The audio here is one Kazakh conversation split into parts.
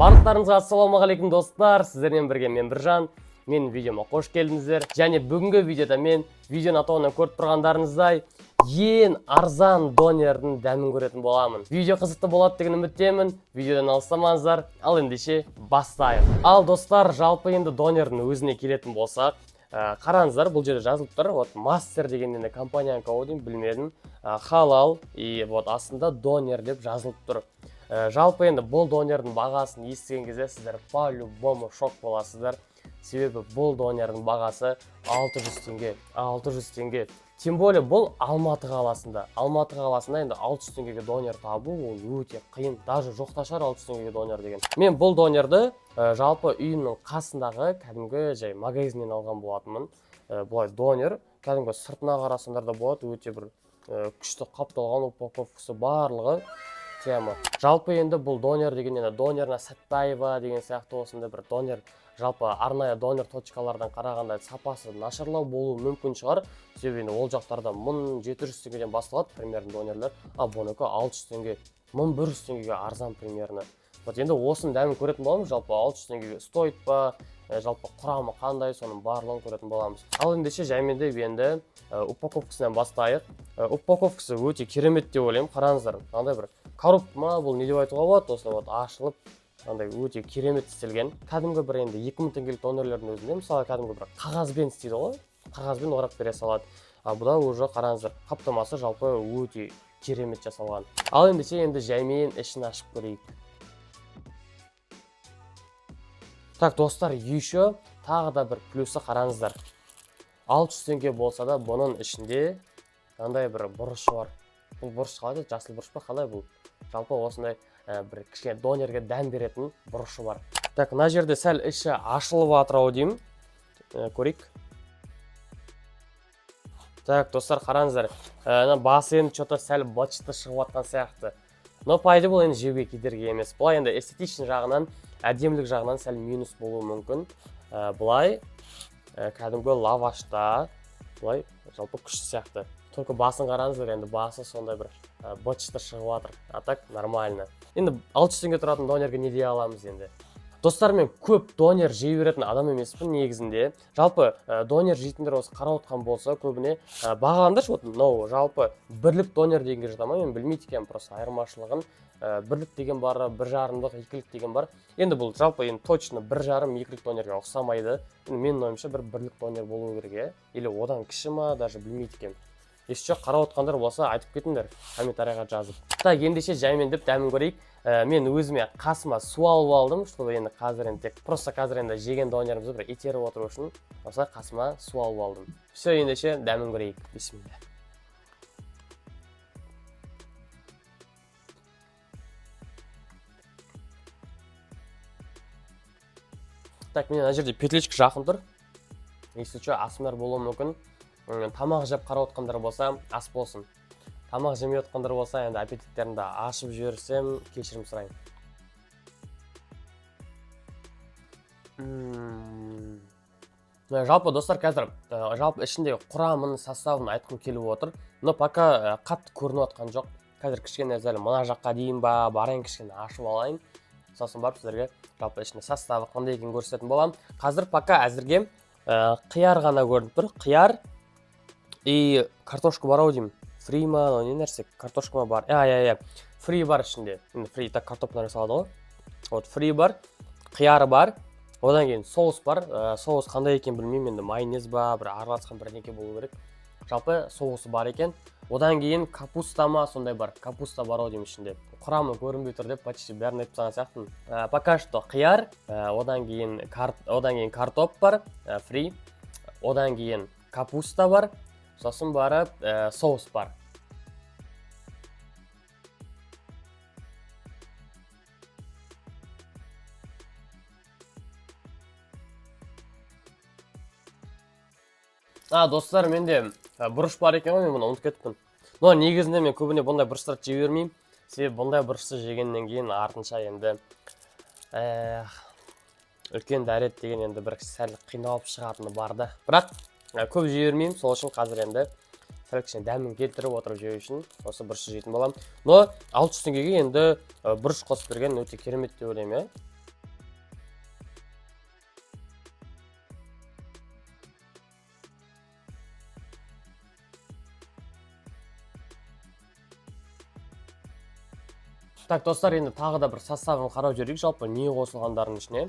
Барлықтарыңызға ассалаумағалейкум достар, сіздермен бірге мен Біржан. Мен видеома қош келдіңіздер. Және бүгінгі видеода мен видеоның атауынан көріп тұрғандарыңыздай ең арзан донердің дәмін көретін боламын. Видео қызықты болады деген үміттемін. Видеодан алыстамаңыздар. Ал ендеше бастайық. Ал достар, жалпы енді донердің өзіне келетін болсақ, қараңыздар, бұл жерде жазылып тұр. Вот мастер деген енді компанияның кодын білмедім. Халал и вот астында донер деп жазылып тұр. Жалпы енді бұл донердің бағасын естіген кезде сіздер по-любому шок боласыздар. Себебі бұл донердің бағасы 600 теңге. 600 теңге. Тем более бұл Алматы қаласында. Алматы қаласында енді 600 теңгеге донер табу ол өте қиын. Даже жоқта шығар 600 теңгеге донер деген. Мен бұл донерді жалпы үйімнің қасындағы кәдімгі жай магазиннен алған болатынмын. Бұлай донер кәдімгі сыртына қарасаңдар да болады, өте бір күшті қапталған упаковкасы барлығы тема. Жалпы енді бұл донер деген енді донерна Сәтбаева деген сияқты осындай бір донер, жалпы арнайы донер точкалардан қарағанда сапасы нашарлау болуы мүмкін шығар. Себебі ол жақтарда 1700 теңгеден басталады примерно донерлер, а бұнікі 600 теңге, 1100 теңгеге арзан примерно. Вот енді осының дәмін көретін боламыз, жалпы 600 теңгеге стоит па, жалпы құрамы қандай, соның барлығын көретін боламыз. Ал ендеше жайменде енді упаковкасынан бастайық. Упаковкасы өте керемет деп ойлаймын. Қараңыздар, андай бір коробка ма, бұл не деп айтуға болады, осылай вот ашылып, андай өте керемет істелген. Кәдімгі бір енді 2000 теңгелік донерлердің өзінде мысалы кәдімгі бір қағазбен істейді ғой, қағазбен орап бере салады. Бұда уже қараңыздар, қаптамасы жалпы өте керемет жасалған. Ал ендеше енді жаймен ішін ашып көрейік. Так, достар, еще тағы да бір плюсы қараңыздар. 600 теңге болса да, бұның ішінде андай бір бұрышы бар. Бұл бұрыш қалай, жасыл бұрыш па, қалай бұл? Жалпы осындай бір кішкене донерге дәм беретін бұрышы бар. Так, мына жерде сәл іші ашылып атырау деймін. Көрейік. Так, достар, қараңыздар. Басы енді что-то сәл бачыты шығып атқан сияқты. Но пайда бұл енді жеуге кедергі емес. Бұлай енді эстетичный жағынан, әдемілік жағынан сәл минус болуы мүмкін. Бұлай кәдімгі лавашта, бұлай жалпы күшті сияқты. Только басын қараңыздар, енді басы сондай бір бачыты шығып атыр. А так нормально. Енді 600 теңге тұратын донерге не дей аламыз енді? Достар, мен көп донер жей беретін адам емеспін негізінде. Жалпы донер жейтіндер осы қарап отқан болса, көбіне бағаландаршы, жалпы бірлік донер дегенге жатама, мен білмейді екенмін просто айырмашылығын. Бірлік деген бар, 1,5-лық, 2-лік деген бар. Енді бұл жалпы енді точно 1,5-2-лік донерге ұқсамайды. Менің ойымша бір бірлік донер болу керек, или одан кіші ма, даже білмейді екенмін. Если қарап отқандар болса, айтып кетіңдер, комментарийға жазып. Так, ендеше жаймен деп дәмін көрейік. Мен өзіме қасыма су алып алдым, чтобы енді қазір енді тек просто қазір енді жеген донерімізді бір итеріп отыру үшін осылай қасыма су алып алдым. Все, ендеше дәмін көрейік. Бисмилля. Так, мен ана жерде петличка жақын тұр. Если что, асмар болуы мүмкін. Тамақ жеп қарап отқандар болса, ас болсын. Тамақ жемей отқандар болса, енді аппетиттерімді ашып жіберсем, кешірім сұрайын. Жалпы достар, қазір жалпы ішіндегі құрамын, составын айтқым келіп отыр. Но пока қатты көрініп отқан жоқ. Қазір кішкене зәлі мына жаққа дейін ба, барайын кішкене ашып алайын. Сосын барып сіздерге жалпы ішінде составы қандай екенін көрсететін боламын. Қазір пока әзірге қияр ғана көрініп тұр. Қияр и картошка бар ау деймін. Фри ма, не нәрсе, картошка ма бар. Фри бар ішінде. Фри, так картоплар салады ғой. Вот фри бар, қияры бар. Одан кейін соус бар. Соус қандай екен білмеймін, енді майонез ба, бір араласқан бірнеке болу керек. Жалпы соусы бар екен. Одан кейін капуста ма, сондай бар. Капуста бар ау деймін ішінде. Құрамы көрінбей тұр деп почти бәрін айтып тастаған сияқтымын. Пока что қияр, одан кейін картоп бар, фри. Одан кейін капуста бар. Сосын барып соус бар. Достар, менде бұрыш бар екен ғой, мен бұны ұмытып кетіппін. Но негізінде мен көбіне бұндай бұрыштарды жей бермеймін. Себебі бұндай бұрышты жегеннен кейін артынша енді үлкен дәрет деген енді бір сәл қиналып шығатыны бар да. Бірақ көп жей бермеймін, сол үшін қазір енді сәл кішкене дәмін келтіріп отырып жеу үшін осы бұрышты жейтін боламын. Но 600 теңгеге енді бұрыш қосып берген өте керемет деп ойлаймын. Так, достар, енді тағы да бір составын қарап жіберейік, жалпы не қосылғандардың ішіне.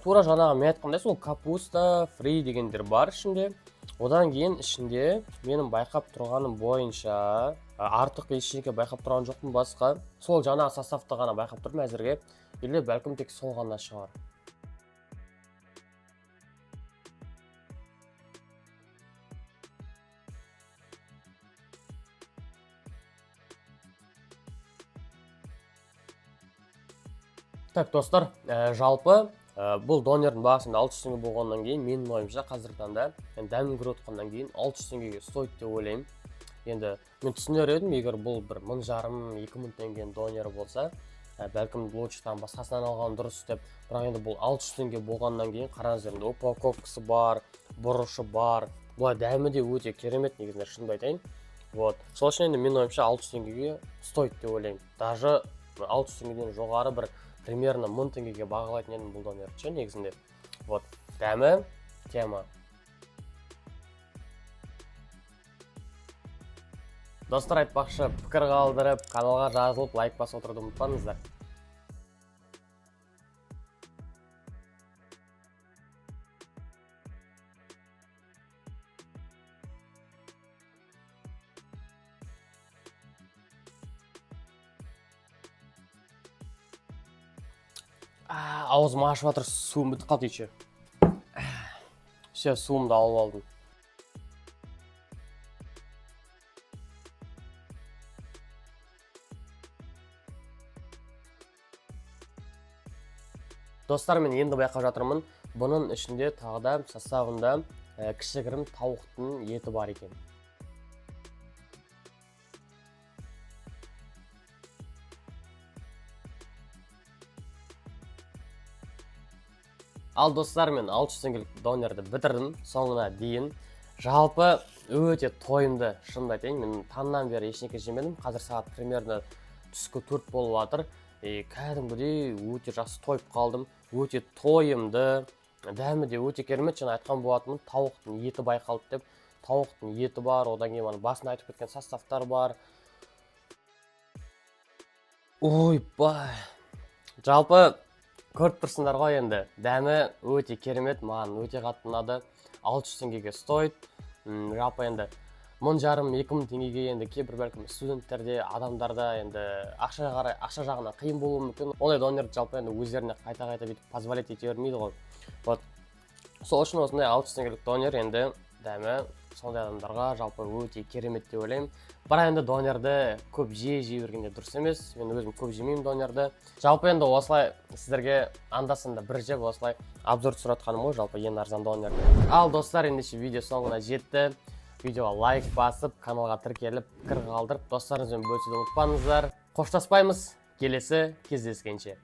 Тура жаңағы мен айтқандай сол капуста, фри дегендер бар ішінде. Одан кейін ішінде менің байқап тұрғаным бойынша артық ештеңе байқап тұрған жоқпын басқа. Сол жаңағы составты ғана байқап тұрмын әзірге. Или бәлкім тек сол ғана шығар. Так, достар, жалпы бұл донердің бағасында 600 теңге болғаннан кейін, менің ойымша қазіргі таңда дәмін көріп отқаннан кейін 600 теңгеге стоит деп ойлаймын. Енді мен түсінер едім, егер бұл бір 1500-2000 теңгенің донері болса, бәлкім лучшыдан басқасынан алған дұрыс деп. Бірақ енді бұл 600 теңге болғаннан кейін қараңыздар, енді упаковкасы бар, бұрышы бар. Бұлай дәмі де өте керемет, негізінде шынымды айтайын. Вот. Сол үшін енді менің ойымша 600 теңгеге стоит деп ойлаймын. Даже 600 теңгеден жоғары бір примерно 1000 теңгеге бағалайтын едім бұл донерді негізінде. Вот. Дәмі тема. Достар, айтпақшы, пікір қалдырып, каналға жазылып, лайк басып отыруды ұмытпаңыздар. Аузым ашып жатыр, суым бітіп қалды еще. Все, суымды алып алдым. Достар, мен енді байқап жатырмын, бұның ішінде тағы да составында кішігірім тауықтың еті бар екен. Ал достар, мен 600 теңгелік донерді бітірдім соңына дейін. Жалпы өте тойымды, шынымды айтайын. Мен таңнан бері ештеңе жемедім. Қазір сағат примерно түскі 4 болып жатыр. Кәдімгідей өте жақсы тойып қалдым. Өте тойымды, дәмі де өте керемет. Жаңа айтқан болатынмын, тауықтың еті байқалды деп. Тауықтың еті бар, одан кейін басында айтып кеткен составтар бар. Ойбай. Жалпы көріп тұрсыңдар ғой енді, дәмі өте керемет, маған өте қатты ұнады. 600 теңгеге стоит. Жалпы енді 1500-2000 теңгеге енді кейбір бәлкім студенттерде, адамдарда енді ақша жағынан қиын болуы мүмкін. Ондай донерді жалпы енді өздеріне қайта-қайта бүйтіп позволять ете бермейді ғой. Вот. Сол үшін осындай 600 теңгелік донер енді дәмі сондай адамдарға жалпы өте керемет деп ойлаймын. Бірақ енді донерді көп жей бергенде дұрыс емес. Мен өзім көп жемеймін донерді. Жалпы енді осылай сіздерге анда-санда бір жеп осылай обзор түсіратқаным ғой, жалпы ең арзан донерді. Ал достар, ендеше видео соңына жетті. Видеоға лайк басып, каналға тіркеліп, пікір қалдырып, достарыңызбен бөлісуді ұмытпаңыздар. Қоштаспаймыз, келесі кездескенше.